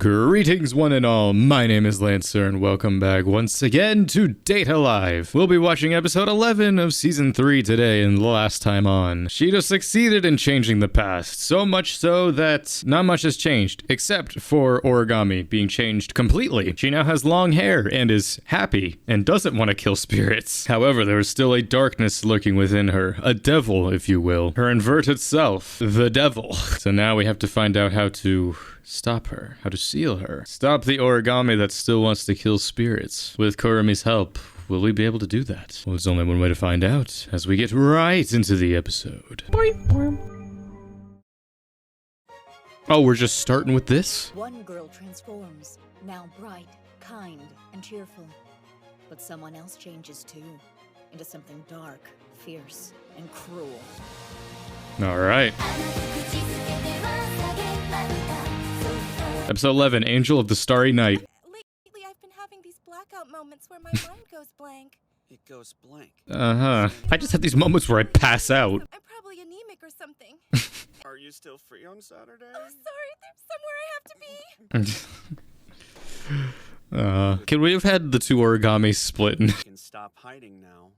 Greetings one and all, my name is Lancer and welcome back once again to Data Live. We'll be watching episode 11 of season 3 today, and the last time on. Shido succeeded in changing the past, so much so that not much has changed, except for Origami being changed completely. She now has long hair and is happy and doesn't want to kill spirits. However, there is still a darkness lurking within her, a devil if you will, her inverted self, the devil. So now we have to find out how to stop her, how to seal her. Stop the Origami that still wants to kill spirits. With Kurami's help, will we be able to do that? Well, there's only one way to find out, as we get right into the episode. Oh, we're just starting with this? One girl transforms, now bright, kind, and cheerful. But someone else changes too, into something dark, fierce, and cruel. Alright. Episode 11, Angel of the Starry Night. Lately, I've been having these blackout moments where my mind goes blank. It goes blank. I just had these moments where I pass out. I'm probably anemic or something. Are you still free on Saturday? Oh, sorry, there's somewhere I have to be. Can we have had the two Origami split? You can stop hiding now.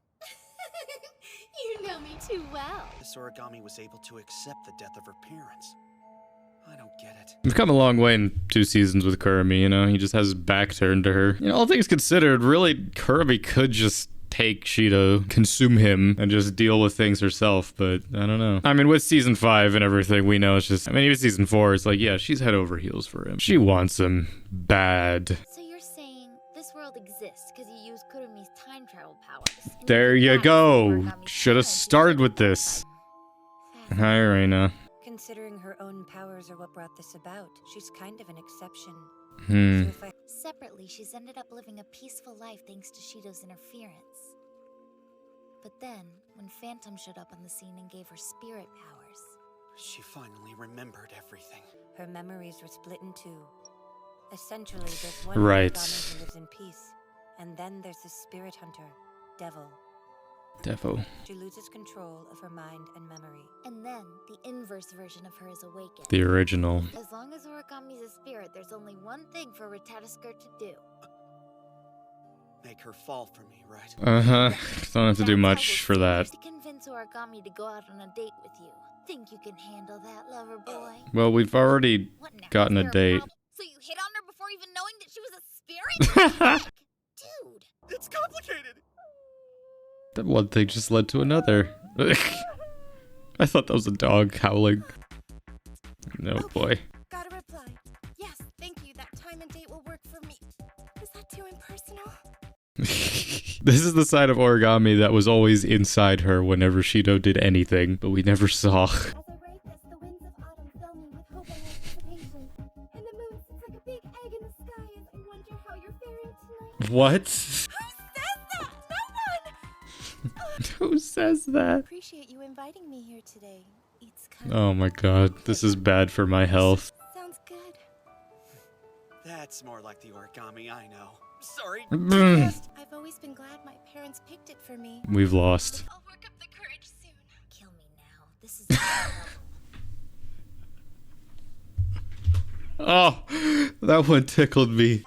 You know me too well. This Origami was able to accept the death of her parents. I don't get it. We've come a long way in 2 seasons with Kurami, you know? He just has his back turned to her. You know, all things considered, really, Kurami could just take Shido, consume him, and just deal with things herself, but I don't know. I mean, with season 5 and everything, we know it's just, I mean, even season 4, it's like, yeah, she's head over heels for him. She wants him bad. So you're saying this world exists because you use Kurami's time travel powers? There you go. Should have started with this. Hi, Reina. Considering her own powers are what brought this about, she's kind of an exception. So if Separately, she's ended up living a peaceful life thanks to Shido's interference. But then, when Phantom showed up on the scene and gave her spirit powers... She finally remembered everything. her memories were split in two. Essentially, there's one Right. Origami who lives in peace, and then there's the spirit hunter, Devil. Defo. She loses control of her mind and memory. And then, the inverse version of her is awakened. The original. As long as Origami's a spirit, there's only one thing for Ritatasker to do. Make her fall for me, right? Don't have to do much for that. To convince Origami to go out on a date with you. Think you can handle that, lover boy? Well, we've already What now? gotten Is a there date. problem? So you hit on her before even knowing that she was a spirit? Dude. It's complicated! That one thing just led to another. I thought that was a dog howling. No boy. Got a reply. Yes, thank you. That time and date will work for me. Is that too impersonal? This is the side of Origami that was always inside her whenever Shido did anything, but we never saw. As I write this, the winds of autumn fill me with hope and anticipation. And the moon sits like a big egg in the sky as I wonder how you're faring tonight. What? Who says that? No one! Who says that? Appreciate you inviting me here today. It's kind Oh my god, this is bad for my health. sounds good. That's more like the Origami I know. Sorry. I've always been glad my parents picked it for me. We've lost. I'll work up the courage soon. Kill me now. This is... Oh, that one tickled me.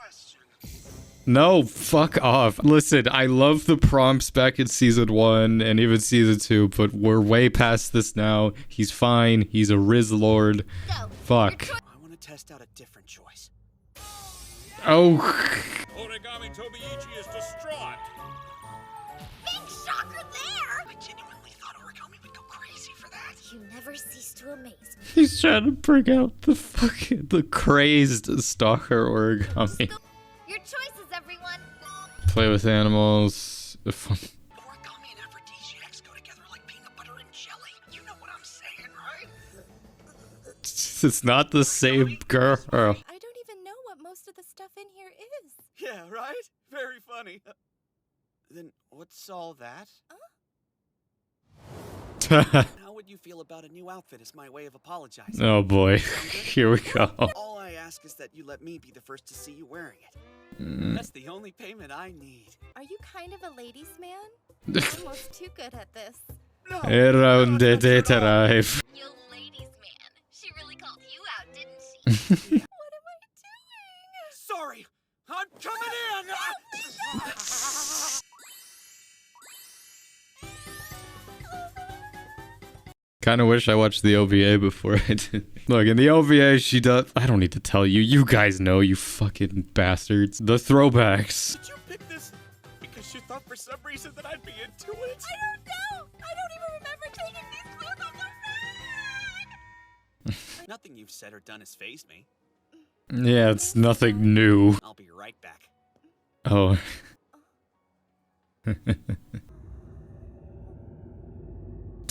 No, fuck off. Listen, I love the prompts back in season 1 and even season 2, but we're way past this now. He's fine. He's a Riz Lord. Go. Fuck. I want to test out a different choice. Oh. Origami Tobiichi is distraught. Big shocker there! I genuinely thought Origami would go crazy for that. You never cease to amaze me. He's trying to bring out the crazed stalker Origami. Your choices, everyone. Play with animals. Origami and aphrodisiacs go together like peanut butter and jelly. You know what I'm saying, right? It's not the same girl. I don't even know what most of the stuff in here is. Yeah, right? Very funny. Then what's all that? How would you feel about a new outfit as my way of apologizing? Oh boy, here we go. All I ask is that you let me be the first to see you wearing it. That's the only payment I need. Are you kind of a ladies' man? Almost too good at this. No, Around no, the not at all. drive. You ladies' man. She really called you out, didn't she? What am I doing? sorry. I'm coming in. Kind of wish I watched the OVA before I did. Look, in the OVA, she does. I don't need to tell you. You guys know, you fucking bastards. The throwbacks. Did you pick this because you thought for some reason that I'd be into it? I don't know! I don't even remember taking these clothes off the rack! Nothing you've said or done has fazed me. Yeah, it's nothing new. I'll be right back. Oh.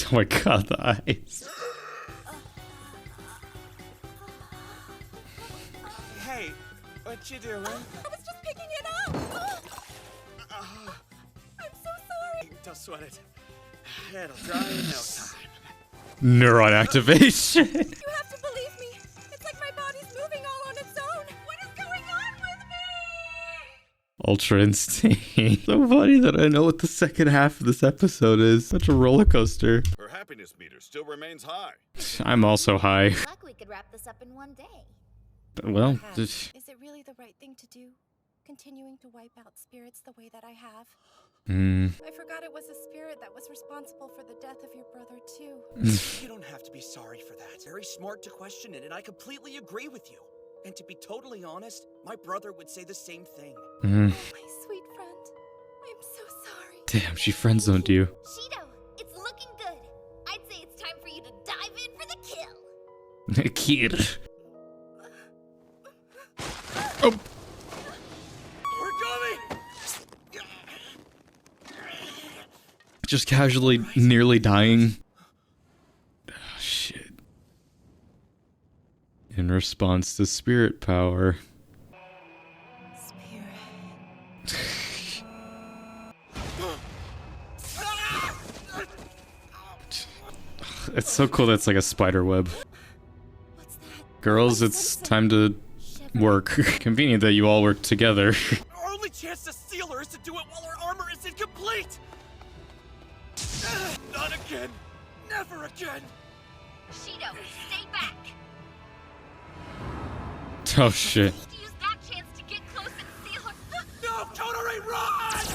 Oh my god, the eyes. Hey, what you doing? I was just picking it up! I'm so sorry! Don't sweat it. It'll dry in no time. Neuron activation. You have to believe me! It's like my body's moving all on its own! What is going on with me? Ultra instinct. So funny that I know what the second half of this episode is. Such a roller coaster. Her happiness meter still remains high. I'm also high. Luck we could wrap this up in one day. Well, Is it really the right thing to do? Continuing to wipe out spirits the way that I have? I forgot it was a spirit that was responsible for the death of your brother, too. You don't have to be sorry for that. Very smart to question it, and I completely agree with you. And to be totally honest, my brother would say the same thing. Oh, my sweet friend. I'm so sorry. Damn, she friend-zoned you. Shido, it's looking good. I'd say it's time for you to dive in for the kill. Kid. Oh. Origami! Just casually nearly dying. Oh, shit. In response to spirit power. It's so cool that it's like a spider web. What's that? Girls, it's time to work. Convenient that you all work together. Our only chance to steal her is to do it while her armor is incomplete! Not again! Never again! Shido, stay back. Oh shit. Use that chance to get close and steal her. No, Totori, run!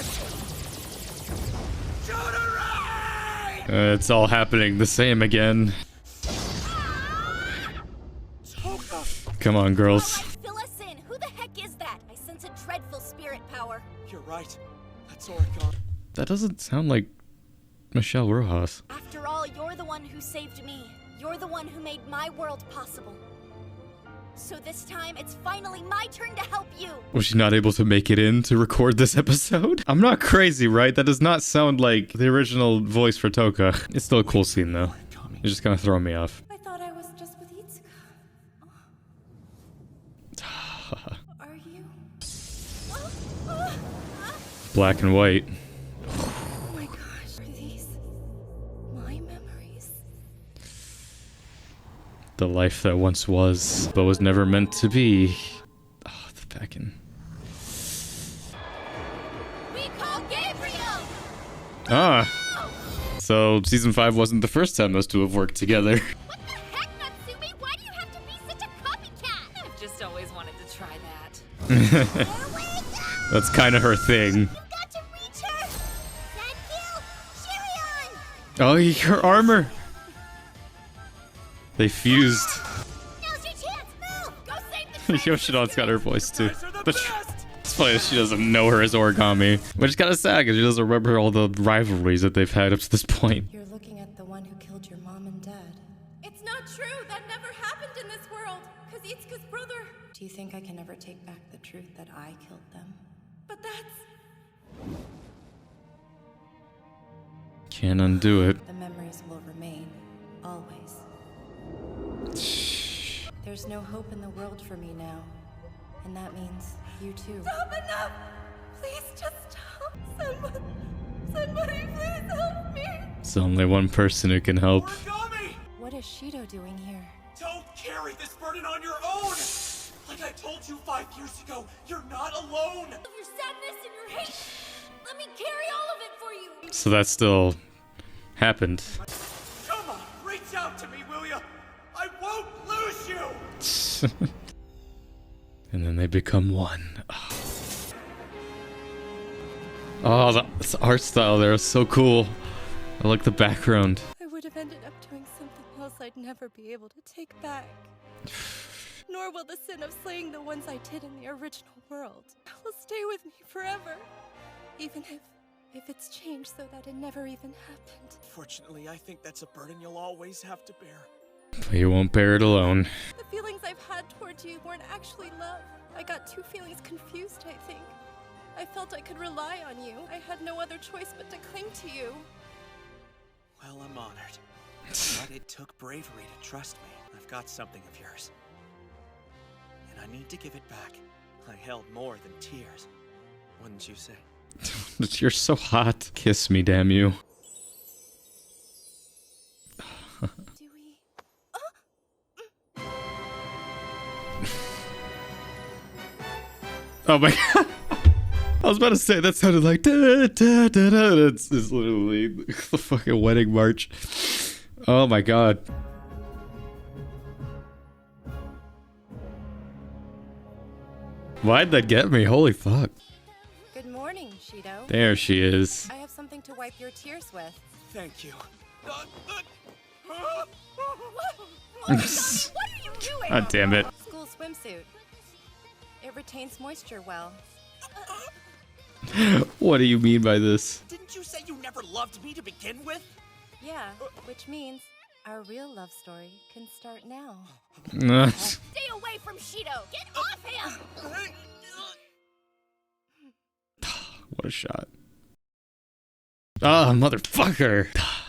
Totori! It's all happening the same again. Toka! Come on, girls. Fill us in! Who the heck is that? I sense a dreadful spirit power. You're right. That's Origami. That doesn't sound like Michelle Rojas. After all, you're the one who saved me. You're the one who made my world possible. So this time, it's finally my turn to help you. Was she not able to make it in to record this episode? I'm not crazy, right? That does not sound like the original voice for Toka. It's still a cool scene, though. It's just kind of throwing me off. I thought I was just with Itsuka. Are you? Black and white. Oh my gosh, are these my memories? The life that once was, but was never meant to be. Oh, the packing. We call Gabriel! Ah. So, season 5 wasn't the first time those two have worked together. What the heck, Natsumi? Why do you have to be such a copycat? I've just always wanted to try that. That's kind of her thing. You've got to reach her! Thank you! Shirion! Oh, her armor. They fused. Now's your chance! Move! Go save the Yoshino's got her voice too. Guys are the But best! it's funny that she doesn't know her as Origami. Which is kind of sad because she doesn't remember all the rivalries that they've had up to this point. You're looking at the one who killed your mom and dad. It's not true! That never happened in this world! Cause Itsuka's brother... Do you think I can ever take back the truth that I killed them? But that's... Can't undo it. The memories will remain, always. There's no hope in the world for me now. And that means you too. Stop enough! Please just stop! Somebody please help me! It's only one person who can help. Origami! What is Shido doing here? Don't carry this burden on your own! Like I told you 5 years ago, you're not alone! Of your sadness and your hate! Let me carry all of it for you! So that still happened. Come on, reach out to me, will ya? I won't lose you! And then they become one. Oh, the art style there is so cool. I like the background. I would have ended up doing something else I'd never be able to take back. Nor will the sin of slaying the ones I did in the original world will stay with me forever. Even if it's changed so that it never even happened. Fortunately, I think that's a burden you'll always have to bear. But you won't bear it alone. The feelings I've had towards you weren't actually love. I got two feelings confused, I think. I felt I could rely on you. I had no other choice but to cling to you. Well, I'm honored. But it took bravery to trust me. I've got something of yours. And I need to give it back. I held more than tears. Wouldn't you say? You're so hot. Kiss me, damn you. Do we... Oh my god. I was about to say, that sounded like da da da da. It's literally the fucking wedding march. Oh my god. Why'd that get me? Holy fuck. Good morning, Shido. There she is. I have something to wipe your tears with. Thank you. What? Oh my God, what are you doing? God damn it. School swimsuit. It retains moisture well. What do you mean by this? Didn't you say you never loved me to begin with? Yeah, which means our real love story can start now. Stay away from Shido! Get off him! What a shot. Ah, motherfucker.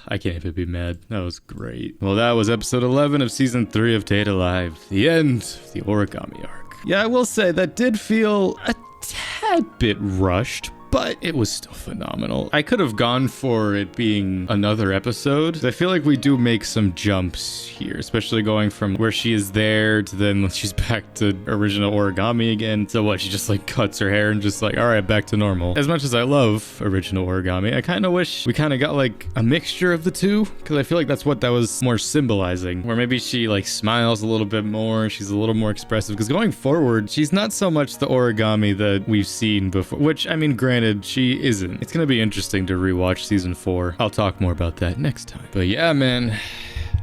I can't even be mad. That was great. Well, that was episode 11 of season 3 of Date Alive. The end of the Origami arc. Yeah, I will say that did feel a tad bit rushed, but it was still phenomenal. I could have gone for it being another episode. I feel like we do make some jumps here, especially going from where she is there to then she's back to original Origami again. So what, she just like cuts her hair and just like, all right, back to normal. As much as I love original Origami, I kind of wish we kind of got like a mixture of the two, because I feel like that's what that was more symbolizing, where maybe she like smiles a little bit more, she's a little more expressive, because going forward, she's not so much the Origami that we've seen before, which, I mean, granted, she isn't. It's gonna be interesting to rewatch season 4. I'll talk more about that next time. But yeah, man.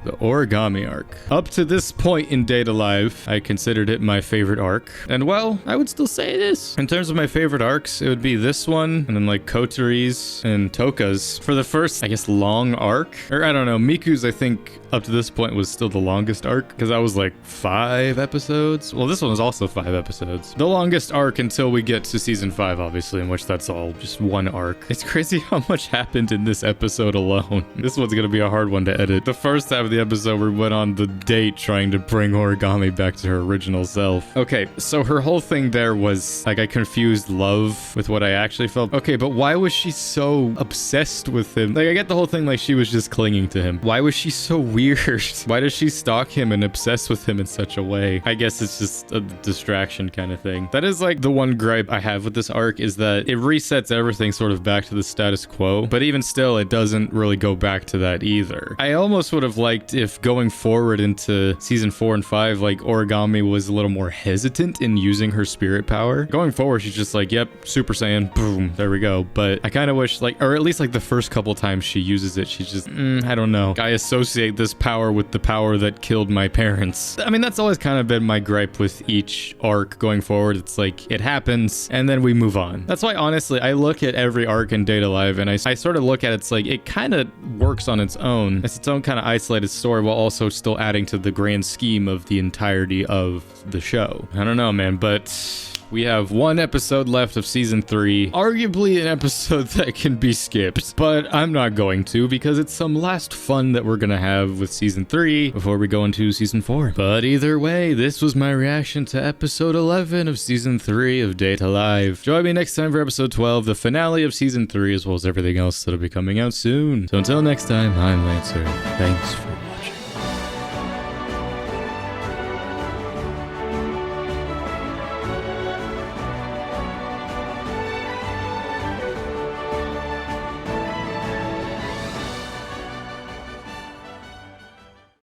The Origami arc. Up to this point in Date Alive, I considered it my favorite arc. And well, I would still say this. In terms of my favorite arcs, it would be this one, and then like Kotori's and Toka's. For the first, I guess, long arc. Or I don't know, Miku's, I think, up to this point was still the longest arc, because that was like 5 episodes. Well, this one was also 5 episodes. The longest arc until we get to season 5, obviously, in which that's all just one arc. It's crazy how much happened in this episode alone. This one's gonna be a hard one to edit. The first half of the episode, we went on the date trying to bring Origami back to her original self. Okay, so her whole thing there was like I confused love with what I actually felt. Okay, but why was she so obsessed with him? Like, I get the whole thing, like she was just clinging to him. Why was she so weird? Why does she stalk him and obsess with him in such a way? I guess it's just a distraction kind of thing. That is like the one gripe I have with this arc, is that it resets everything sort of back to the status quo, but even still, it doesn't really go back to that either. I almost would have liked if going forward into season 4 and 5, like Origami was a little more hesitant in using her spirit power. Going forward, she's just like, yep, Super Saiyan, boom, there we go. But I kind of wish, like, or at least like the first couple times she uses it, she's just, I don't know. I associate this power with the power that killed my parents. I mean, that's always kind of been my gripe with each arc going forward. It's like, it happens, and then we move on. That's why, honestly, I look at every arc in Date Alive, and I sort of look at it, it's like, it kind of works on its own. It's its own kind of isolated story, while also still adding to the grand scheme of the entirety of the show. I don't know, man, but we have one episode left of season 3, arguably an episode that can be skipped, but I'm not going to, because it's some last fun that we're gonna have with season 3 before we go into season 4. But either way, this was my reaction to episode 11 of season 3 of Date Alive. Join me next time for episode 12, the finale of season 3, as well as everything else that'll be coming out soon. So until next time, I'm Lancer. Thanks for